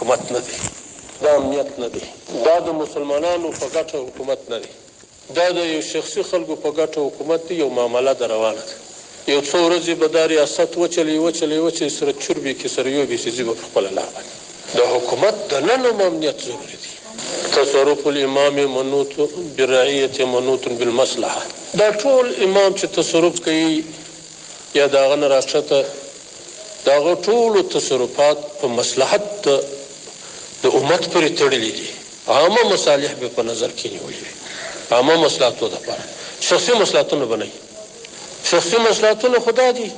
حکومت نه دی، دا امنیت نه دی، دا د مسلمانانو په ګټه حکومت نه دی، دا د یو شخصي خلکو په ګټه حکومت دی. یو معامله ده روانه ده، یو څو ورځې به دا ریاست وچلي سره چربې کې سره یو بې سیزي به په خپله لار باندې. د حکومت دننه هم امنیت ضروري دی. تصرف الامام منوط برعیت منوط بالمصلحه. دا ټول امام چې تصرف کوي یا د هغه نه راکښته د هغه ټولو تصرفات په مصلحت د امت پورې تړلي دي. عامه مصالح به په نظر کې نیولي وي، عامه مصلحتو دپاره، شخصي مصلحتونه به نه وي. شخصي مصلحتونه خدا دي،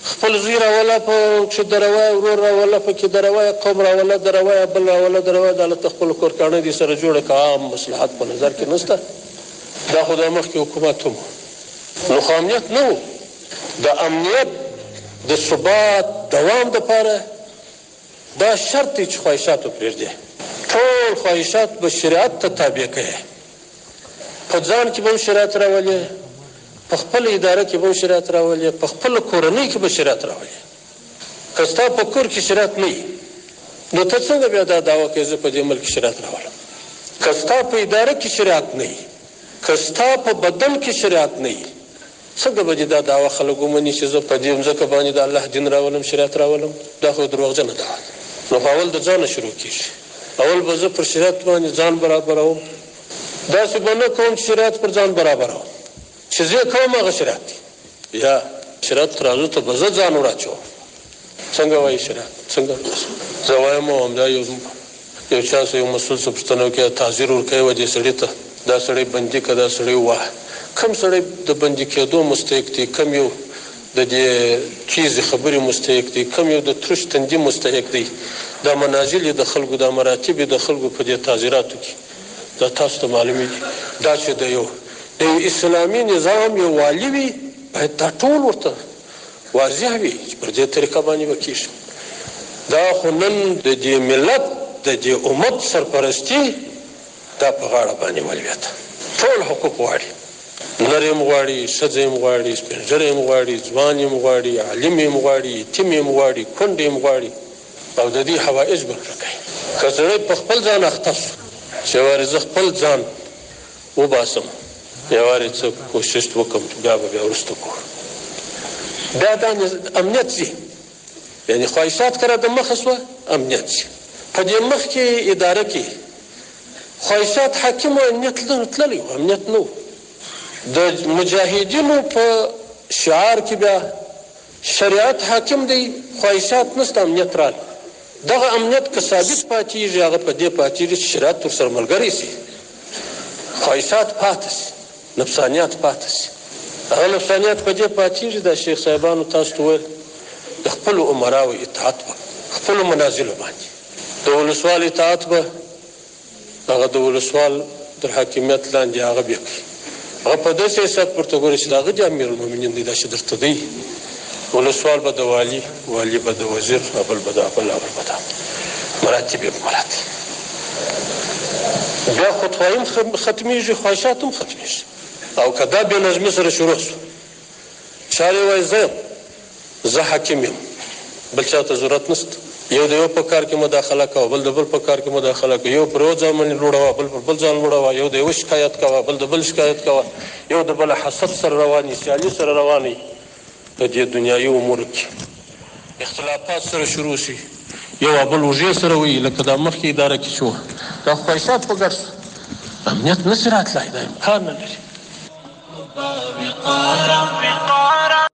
خپل زوی راوله پکې دروایه، ورور راوله پکې دروایه، قوم راوله دروایه، بل راوله دروایه، د هلته خپل کورکاڼه دي سره جوړه که عام مصلحت په نظر کې نشته. دا خو د مخکې حکومت هم نو خو امنیت نه و. د امنیت د ثبات دوام دپاره دا شرط دی چې خواهشاتو پرېږدي. ټول خواهشات به شریعت ته تابع کوي. په ځان کې به هم شریعت راولي، په خپل اداره کې به هم شریعت راولي، په خپل کورنۍ کې به شریعت راولي. که ستا په کور کې شریعت نه وي نو ته څنګه بیا دا دعوه کوې زه په دې ملک شریعت راولم؟ که ستا په اداره کې شریعت نه وي، که ستا په بدن کې شریعت نه وي، څنګه به دې دا دعوه خلک ومني چې زه په دې مځکه باندې د الله دین راولم، شریعت راولم؟ دا خو دروغجنه دعوه ده. نو په اول د ځانه شروع کېږي. اول به زه پر شریعت باندې ځان برابروم، داسې به نه کوم چې شریعت پر ځان برابروم، چې زه کوم هغه شریعت دی، یا شریعت ترازو ته به زه ځان وراچوم. څنګه وایي شریعت؟ څنګه زه وایم همدا یو چا یو مسؤل څه پوښتنه وکړه، تعزیر ورکوي و دې سړي ته، دا سړی بندي که دا سړی ووهه. کوم سړی د بندي کېدو مستحق دی، کم یو د دې تیزې خبرې مستحق دی، کم یو د ترش تندي مستحق دی. دا منازل د خلکو، دا مراتب د خلکو په دې تعزیراتو کې دا تاسو ته معلومیږي. دا چې د یو اسلامي نظام یو والي وي باید دا ټول ورته واضح وي چې پر دې طریقه باندې به کېږي. دا خو نن د دې ملت د دې امت سرپرستي دا په غاړه باندې ولوېده. ټول حقوق غواړي، نر یې هم غواړي، ښځه یې هم غواړي، سپین ږیری یې هم غواړي، ځوان یې هم غواړي، عالم یې هم غواړي، یتیم یې هم غواړي، کونډه یې هم غواړي، او د دې حوایج به پوره کوي. که سړی په خپل ځان اخته شو چې وارې زه خپل ځان وباسم، یا وارې څه کوشش وکړم بیا به بیا وروسته کوو، بیا دا امنیت ځي. یعنې خواهشات کله د مخه سوه، امنیت ځي. په دې مخ کې اداره کې خواهشات حاکم و، امنیت تللی و، امنیت نه و. د مجاهدینو په شعار کې بیا شریعت حاکم دی، خواهشات نشته، امنیت راغی. دغه امنیت که ثابت پاتېږي هغه په دې پاتېږي چې شریعت ورسره ملګری شي، خواهشات پاتې شي، نفسانیات پاتې شي. هغه نفسانیات په دې پاتېږي د شیخ صاحبانو تاسو ته ویل د خپلو امراو اطاعت به خپلو منازلو باندې، د ولسوال اطاعت به هغه د ولسوال تر حاکمیت لاندې هغه بیا کوي. هغه په داسې حساب ورته ګوري چې د هغه د امیرالمؤمنین دی، دا چې درته دی. ولسوال به د والي، والي به د وزیر، بل به د بل، بل به د مراتب یې مراتب. بیا خودخواهي هم ختمېږي، خواهشات هم ختمېږي. او که دا بې نظمي سره شروع شو، چارې وایي زه حاکم یم، بل چا ته ضرورت نشته. یو د یو په کار کې مداخله کوه، بل د بل په کار کې مداخله کوه، یو پر یو ځان باندې لوړوه، بل پر بل ځان لوړوه، یو د یو شکایت کوه، بل د بل شکایت کوه، یو د بل حسد سره رواني، سیالي سره رواني. په دې دنیایي امورو کې اختلافات سره شروع شي، یو بل وژې سره وي، لکه دا مخکې اداره کې شو. دا خواهشات په ګډ امنیت نشي راتلی، دا امکان نه لري.